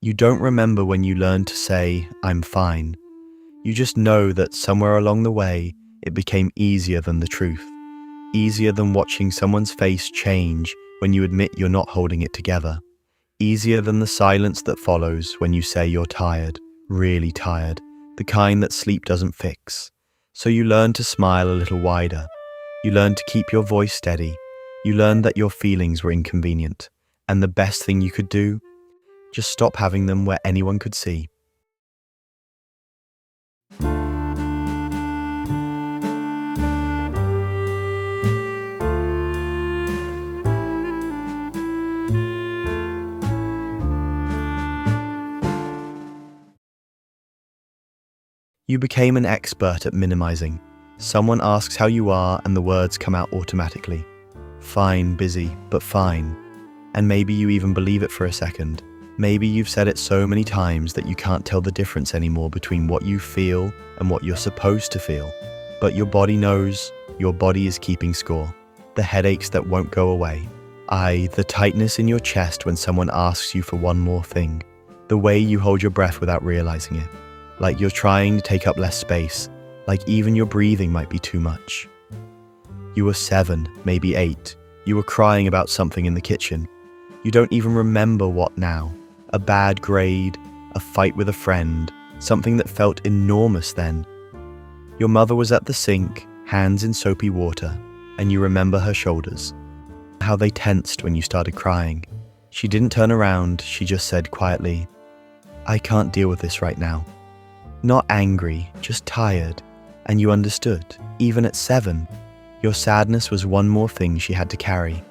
You don't remember when you learned to say, "I'm fine." You just know that somewhere along the way, it became easier than the truth. Easier than watching someone's face change when you admit you're not holding it together. Easier than the silence that follows when you say you're tired, really tired, the kind that sleep doesn't fix. So you learn to smile a little wider. You learn to keep your voice steady. You learn that your feelings were inconvenient. And the best thing you could do? Just stop having them where anyone could see. You became an expert at minimizing. Someone asks how you are and the words come out automatically. Fine, busy, but fine. And maybe you even believe it for a second. Maybe you've said it so many times that you can't tell the difference anymore between what you feel and what you're supposed to feel. But your body knows, your body is keeping score. The headaches that won't go away. The tightness in your chest when someone asks you for one more thing. The way you hold your breath without realizing it. Like you're trying to take up less space, like even your breathing might be too much. You were 7, maybe 8. You were crying about something in the kitchen. You don't even remember what now. A bad grade, a fight with a friend, something that felt enormous then. Your mother was at the sink, hands in soapy water, and you remember her shoulders. How they tensed when you started crying. She didn't turn around, she just said quietly, "I can't deal with this right now." Not angry, just tired, and you understood, even at 7. Your sadness was one more thing she had to carry.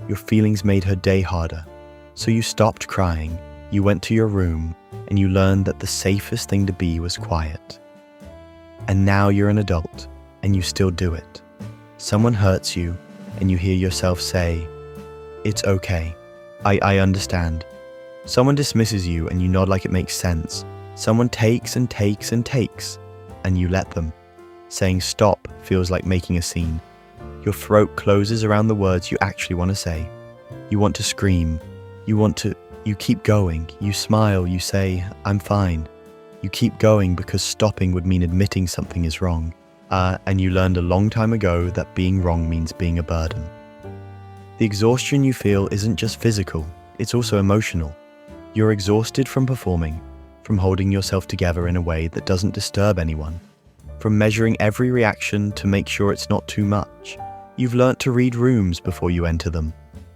Your feelings made her day harder. So you stopped crying, you went to your room, and you learned that the safest thing to be was quiet. And now you're an adult, and you still do it. Someone hurts you, and you hear yourself say, "It's okay. I understand." Someone dismisses you, and you nod like it makes sense. Someone takes and takes and takes, and you let them. Saying stop feels like making a scene. Your throat closes around the words you actually want to say. You want to scream. You keep going. You smile, you say, "I'm fine." You keep going because stopping would mean admitting something is wrong. And you learned a long time ago that being wrong means being a burden. The exhaustion you feel isn't just physical, it's also emotional. You're exhausted from performing, from holding yourself together in a way that doesn't disturb anyone, from measuring every reaction to make sure it's not too much. You've learnt to read rooms before you enter them.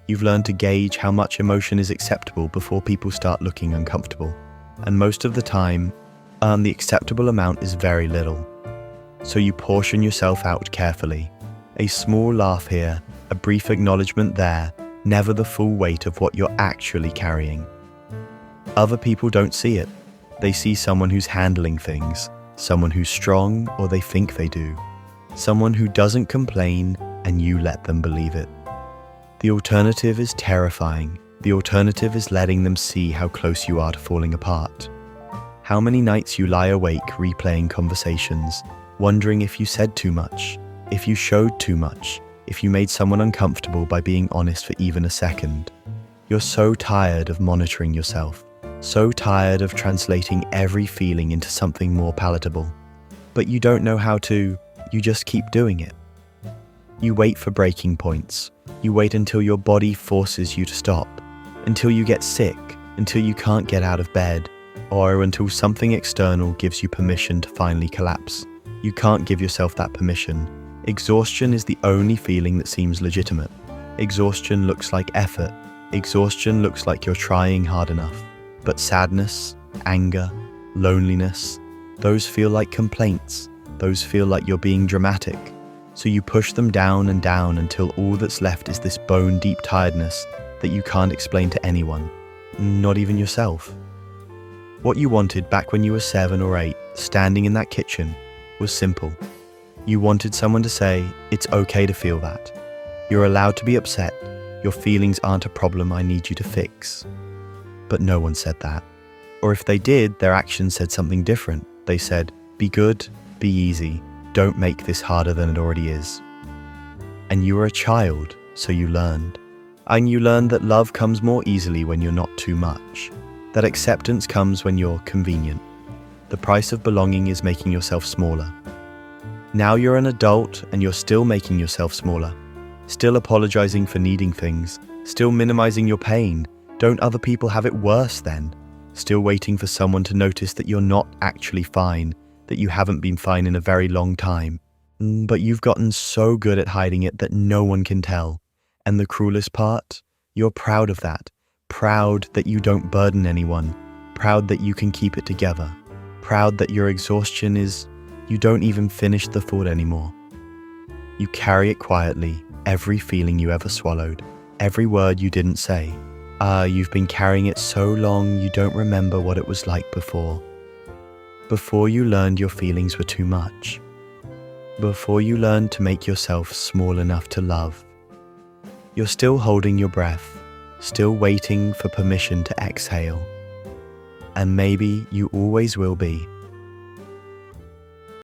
You've learned to gauge how much emotion is acceptable before people start looking uncomfortable. And most of the time, the acceptable amount is very little. So you portion yourself out carefully. A small laugh here, a brief acknowledgement there, never the full weight of what you're actually carrying. Other people don't see it. They see someone who's handling things, someone who's strong, or they think they do. Someone who doesn't complain, and you let them believe it. The alternative is terrifying. The alternative is letting them see how close you are to falling apart. How many nights you lie awake replaying conversations, wondering if you said too much, if you showed too much, if you made someone uncomfortable by being honest for even a second. You're so tired of monitoring yourself. So tired of translating every feeling into something more palatable. But you don't know how to, you just keep doing it. You wait for breaking points. You wait until your body forces you to stop. Until you get sick, until you can't get out of bed, or until something external gives you permission to finally collapse. You can't give yourself that permission. Exhaustion is the only feeling that seems legitimate. Exhaustion looks like effort. Exhaustion looks like you're trying hard enough. But sadness, anger, loneliness, those feel like complaints. Those feel like you're being dramatic. So you push them down and down until all that's left is this bone-deep tiredness that you can't explain to anyone, not even yourself. What you wanted back when you were 7 or 8, standing in that kitchen, was simple. You wanted someone to say, "It's okay to feel that. You're allowed to be upset. Your feelings aren't a problem I need you to fix." But no one said that. Or if they did, their actions said something different. They said, "Be good, be easy, don't make this harder than it already is." And you were a child, so you learned. And you learned that love comes more easily when you're not too much. that acceptance comes when you're convenient. The price of belonging is making yourself smaller. Now you're an adult and you're still making yourself smaller. Still apologizing for needing things. Still minimizing your pain. Don't other people have it worse then? Still waiting for someone to notice that you're not actually fine, that you haven't been fine in a very long time. But you've gotten so good at hiding it that no one can tell. And the cruelest part? You're proud of that. Proud that you don't burden anyone. Proud that you can keep it together. Proud that your exhaustion is, you don't even finish the thought anymore. You carry it quietly, every feeling you ever swallowed, every word you didn't say. You've been carrying it so long you don't remember what it was like before. Before you learned your feelings were too much. Before you learned to make yourself small enough to love. You're still holding your breath, still waiting for permission to exhale. And maybe you always will be.